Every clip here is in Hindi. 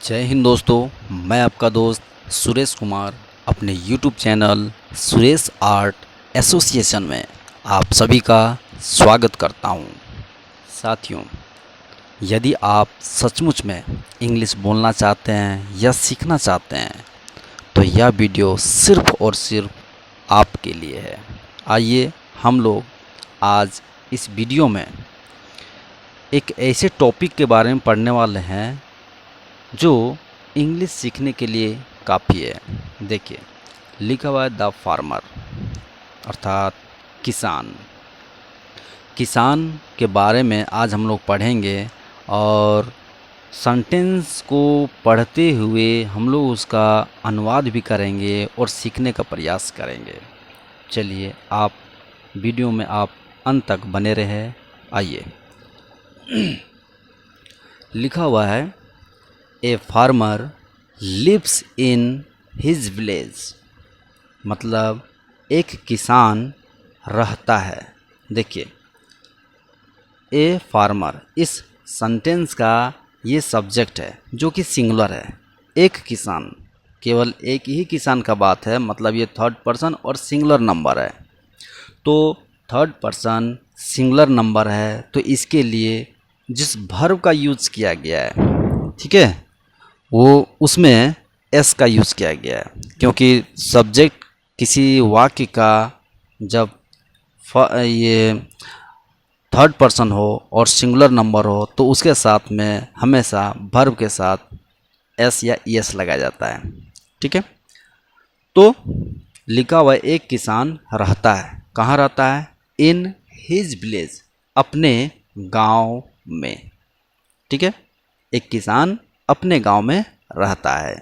जय हिंद दोस्तों, मैं आपका दोस्त सुरेश कुमार अपने YouTube channel Suresh art association में आप सभी का स्वागत करता हूं। साथियों, यदि आप सचमुच में इंग्लिश बोलना चाहते हैं या सीखना चाहते हैं तो यह वीडियो सिर्फ़ और सिर्फ आपके लिए है। आइए हम लोग आज इस वीडियो में एक ऐसे टॉपिक के बारे में पढ़ने वाले हैं जो इंग्लिश सीखने के लिए काफ़ी है। देखिए, लिखा हुआ है द फार्मर, अर्थात किसान। किसान के बारे में आज हम लोग पढ़ेंगे और सेंटेंस को पढ़ते हुए हम लोग उसका अनुवाद भी करेंगे और सीखने का प्रयास करेंगे। चलिए, आप वीडियो में आप अंत तक बने रहे। आइए, लिखा हुआ है a farmer lives in his village, मतलब एक किसान रहता है। देखिए, ए फार्मर इस सेंटेंस का ये सब्जेक्ट है जो कि सिंगुलर है। एक किसान, केवल एक ही किसान का बात है, मतलब ये थर्ड पर्सन और सिंगुलर नंबर है। तो थर्ड पर्सन सिंगुलर नंबर है तो इसके लिए जिस वर्ब का यूज़ किया गया है, ठीक है, वो उसमें एस का यूज़ किया गया है, क्योंकि सब्जेक्ट किसी वाक्य का जब ये थर्ड पर्सन हो और सिंगुलर नंबर हो तो उसके साथ में हमेशा वर्ब के साथ एस या ईएस लगाया जाता है। ठीक है, तो लिखा हुआ एक किसान रहता है। कहाँ रहता है? इन हिज विलेज, अपने गांव में। ठीक है, एक किसान अपने गांव में रहता है।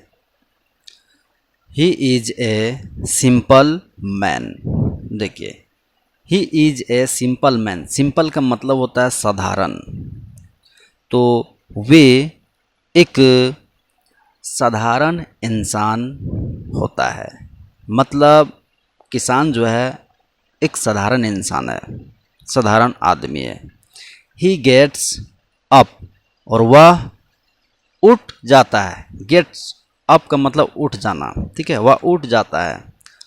He is a simple man. देखिए, he is a simple man. Simple का मतलब होता है साधारण। तो वे एक साधारण इंसान होता है, मतलब किसान जो है एक साधारण इंसान है, साधारण आदमी है। ही गेट्स अप, और वह उठ जाता है। गेट्स अप का मतलब उठ जाना। ठीक है, वह उठ जाता है।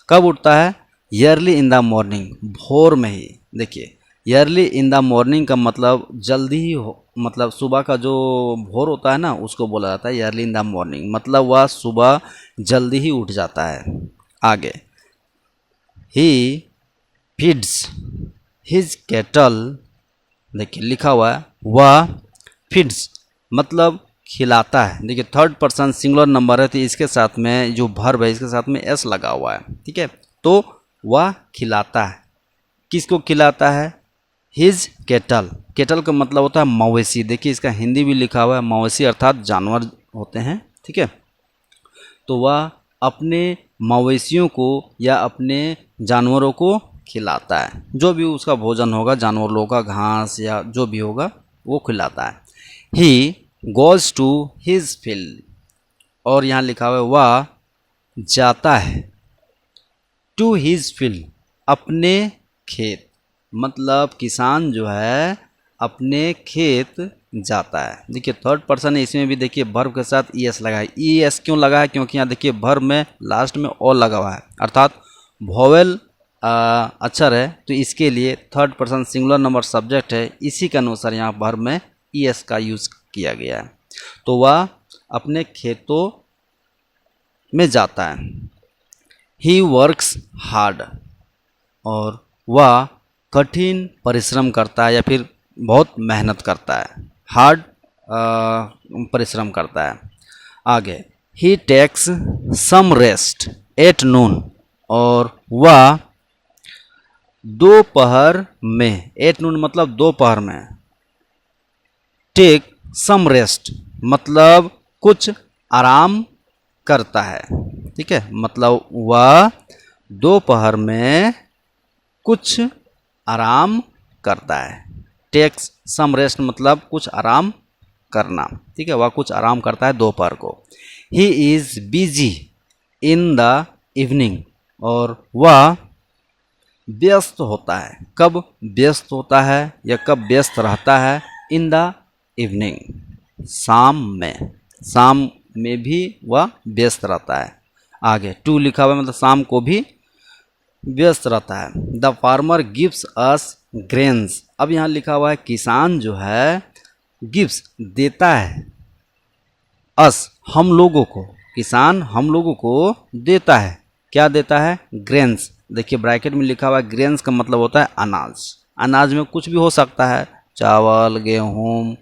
कब उठता है? ईयरली इन द मॉर्निंग, भोर में ही। देखिए, ईयरली इन द मॉर्निंग का मतलब जल्दी ही हो, मतलब सुबह का जो भोर होता है ना, उसको बोला जाता है ईयरली इन द मॉर्निंग, मतलब वह सुबह जल्दी ही उठ जाता है। आगे, ही फीड्स हिज कैटल। देखिए, लिखा हुआ है वह फीड्स, मतलब खिलाता है। देखिए, थर्ड पर्सन सिंगुलर नंबर है तो इसके साथ में जो वर्ब है इसके साथ में एस लगा हुआ है। ठीक है, तो वह खिलाता है। किसको खिलाता है? His cattle. कैटल का मतलब होता है मवेशी। देखिए, इसका हिंदी भी लिखा हुआ है मवेशी, अर्थात जानवर होते हैं। ठीक है, तो वह अपने मवेशियों को या अपने जानवरों को खिलाता है। जो भी उसका भोजन होगा, जानवरों का घास या जो भी होगा वो खिलाता है। He goes to his field, और यहाँ लिखा हुआ है वह जाता है टू हिज फील्ड, अपने खेत। मतलब किसान जो है अपने खेत जाता है। देखिए, थर्ड पर्सन है, इसमें भी देखिए वर्ब के साथ ई एस लगा है। ई एस क्यों लगा है? क्योंकि यहाँ देखिए वर्ब में लास्ट में ओ लगा हुआ है, अर्थात वोवेल अक्षर है, तो इसके लिए third person singular number subject है, इसी के अनुसार यहाँ वर्ब में ई एस का यूज़ किया गया है। तो वह अपने खेतों में जाता है। ही वर्क्स हार्ड, और वह कठिन परिश्रम करता है या फिर बहुत मेहनत करता है। हार्ड परिश्रम करता है। आगे, he takes some rest at noon, और वह दोपहर में, एट नून मतलब दोपहर में, टेक सम रेस्ट मतलब कुछ आराम करता है। ठीक है, मतलब वह दोपहर में कुछ आराम करता है। टेक्स सम रेस्ट मतलब कुछ आराम करना। ठीक है, वह कुछ आराम करता है दोपहर को। He is busy in the evening, और वह व्यस्त होता है। कब व्यस्त होता है या कब व्यस्त रहता है? इन द इवनिंग, शाम में। शाम में भी वह व्यस्त रहता है। आगे टू लिखा हुआ है मतलब शाम को भी व्यस्त रहता है। The farmer gives us grains. अब यहाँ लिखा हुआ है किसान जो है गिव्स देता है, अस हम लोगों को, किसान हम लोगों को देता है। क्या देता है? ग्रेन्स। देखिए ब्रैकेट में लिखा हुआ है ग्रेन्स का मतलब होता है अनाज। अनाज में कुछ भी हो सकता है, चावल, गेहूँ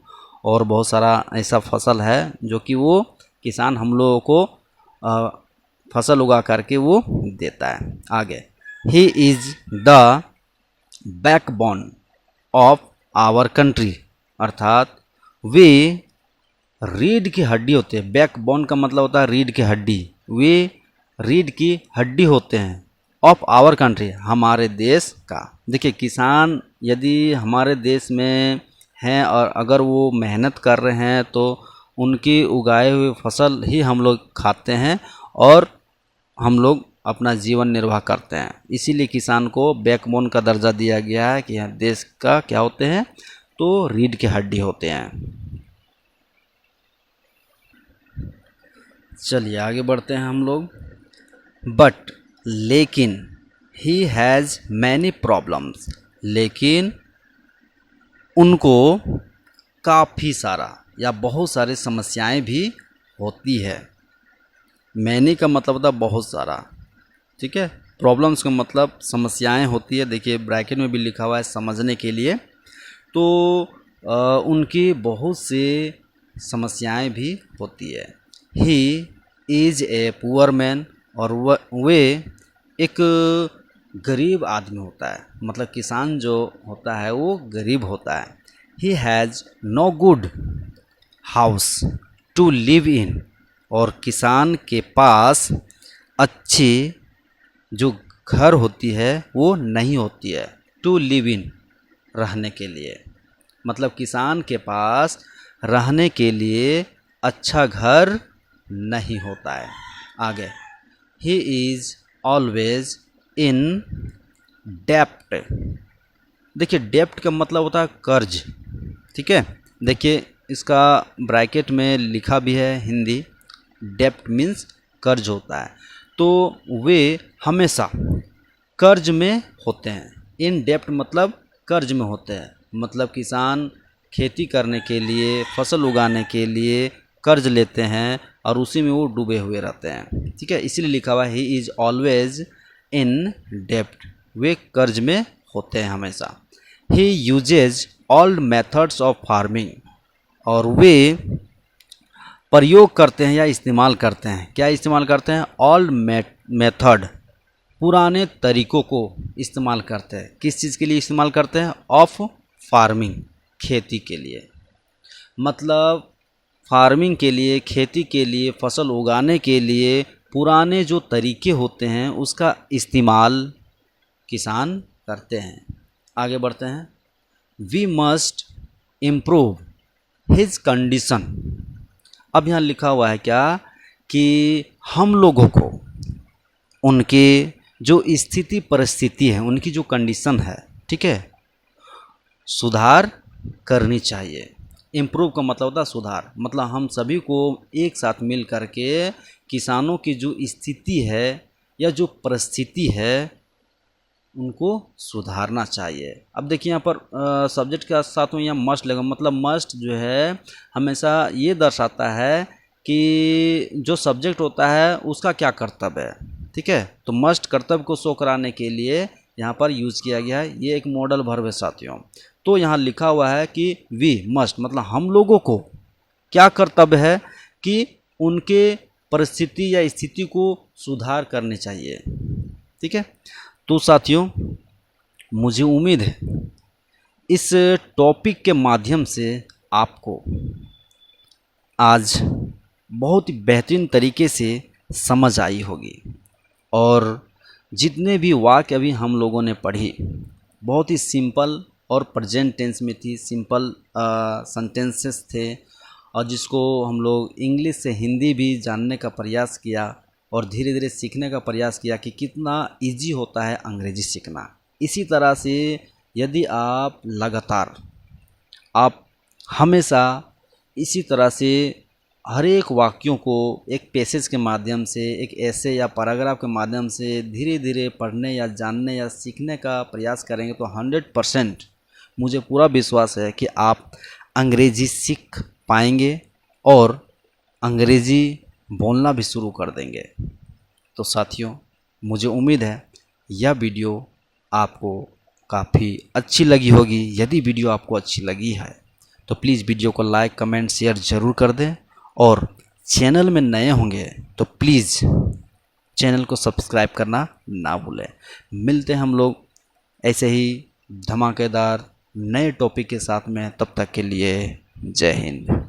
और बहुत सारा ऐसा फसल है जो कि वो किसान हम लोगों को फसल उगा करके वो देता है। आगे he is the backbone of our country, अर्थात वे रीढ़ की हड्डी होते हैं। बैकबोन का मतलब होता है रीढ़ की हड्डी। वे रीढ़ की हड्डी होते हैं ऑफ आवर कंट्री, हमारे देश का। देखिए किसान यदि हमारे देश में हैं और अगर वो मेहनत कर रहे हैं तो उनकी उगाए हुए फसल ही हम लोग खाते हैं और हम लोग अपना जीवन निर्वाह करते हैं। इसीलिए किसान को बैकबोन का दर्जा दिया गया है कि यह देश का क्या होते हैं, तो रीढ़ की हड्डी होते हैं। चलिए आगे बढ़ते हैं हम लोग। बट लेकिन ही हैज़ मैनी प्रॉब्लम्स, लेकिन उनको काफ़ी सारा या बहुत सारी समस्याएं भी होती है। मैनी का मतलब होता है बहुत सारा, ठीक है। प्रॉब्लम्स का मतलब समस्याएं होती है। देखिए ब्रैकेट में भी लिखा हुआ है समझने के लिए। तो उनकी बहुत सी समस्याएं भी होती है। He is a poor man, और वे एक गरीब आदमी होता है, मतलब किसान जो होता है वो गरीब होता है। He has no good house to live in, और किसान के पास अच्छी जो घर होती है वो नहीं होती है। टू लिव इन रहने के लिए, मतलब किसान के पास रहने के लिए अच्छा घर नहीं होता है। आगे ही इज़ ऑलवेज इन डेप्ट। देखिए डेप्ट का मतलब होता है कर्ज, ठीक है। देखिए इसका ब्रैकेट में लिखा भी है हिंदी, डेप्ट मीन्स कर्ज होता है। तो वे हमेशा कर्ज में होते हैं। इन डेप्ट मतलब कर्ज में होते हैं, मतलब किसान खेती करने के लिए, फसल उगाने के लिए कर्ज लेते हैं और उसी में वो डूबे हुए रहते हैं, ठीक है। इसीलिए लिखा हुआ है ही इज़ ऑलवेज इन डेप्ट, वे कर्ज में होते हैं हमेशा। He uses all methods of farming, और वे प्रयोग करते हैं या इस्तेमाल करते हैं। क्या इस्तेमाल करते हैं? ऑल मेथड, पुराने तरीक़ों को इस्तेमाल करते हैं। किस चीज़ के लिए इस्तेमाल करते हैं? ऑफ फार्मिंग, खेती के लिए। मतलब फार्मिंग के लिए, खेती के लिए, फसल उगाने के लिए पुराने जो तरीके होते हैं उसका इस्तेमाल किसान करते हैं। आगे बढ़ते हैं। We must improve his condition. अब यहाँ लिखा हुआ है क्या कि हम लोगों को उनके जो स्थिति परिस्थिति है, उनकी जो कंडीशन है, ठीक है, सुधार करनी चाहिए। इम्प्रूव का मतलब होता है सुधार, मतलब हम सभी को एक साथ मिल करके किसानों की जो स्थिति है या जो परिस्थिति है उनको सुधारना चाहिए। अब देखिए यहाँ पर सब्जेक्ट के साथ में यहाँ मस्ट लगा, मतलब मस्ट जो है हमेशा ये दर्शाता है कि जो सब्जेक्ट होता है उसका क्या कर्तव्य है, ठीक है। तो मस्ट कर्तव्य को शो कराने के लिए यहाँ पर यूज़ किया गया है। ये एक मॉडल वर्ब है साथियों। तो यहाँ लिखा हुआ है कि वी मस्ट, मतलब हम लोगों को क्या कर्तव्य है कि उनके परिस्थिति या स्थिति को सुधार करने चाहिए, ठीक है। तो साथियों मुझे उम्मीद है इस टॉपिक के माध्यम से आपको आज बहुत ही बेहतरीन तरीके से समझ आई होगी, और जितने भी वाक्य अभी हम लोगों ने पढ़ी बहुत ही सिंपल और प्रेजेंट टेंस में थी, सिंपल सेंटेंसेस थे, और जिसको हम लोग इंग्लिश से हिंदी भी जानने का प्रयास किया और धीरे धीरे सीखने का प्रयास किया कि कितना इजी होता है अंग्रेजी सीखना। इसी तरह से यदि आप हमेशा इसी तरह से हर एक वाक्यों को एक पैसेज के माध्यम से, एक ऐसे या पैराग्राफ के माध्यम से धीरे धीरे पढ़ने या जानने या सीखने का प्रयास करेंगे तो 100% मुझे पूरा विश्वास है कि आप अंग्रेज़ी सीख पाएंगे और अंग्रेज़ी बोलना भी शुरू कर देंगे। तो साथियों, मुझे उम्मीद है यह वीडियो आपको काफ़ी अच्छी लगी होगी। यदि वीडियो आपको अच्छी लगी है तो प्लीज़ वीडियो को लाइक, कमेंट, शेयर ज़रूर कर दें और चैनल में नए होंगे तो प्लीज़ चैनल को सब्सक्राइब करना ना भूलें। मिलते हैं हम लोग ऐसे ही धमाकेदार नए टॉपिक के साथ में, तब तक के लिए जय हिंद।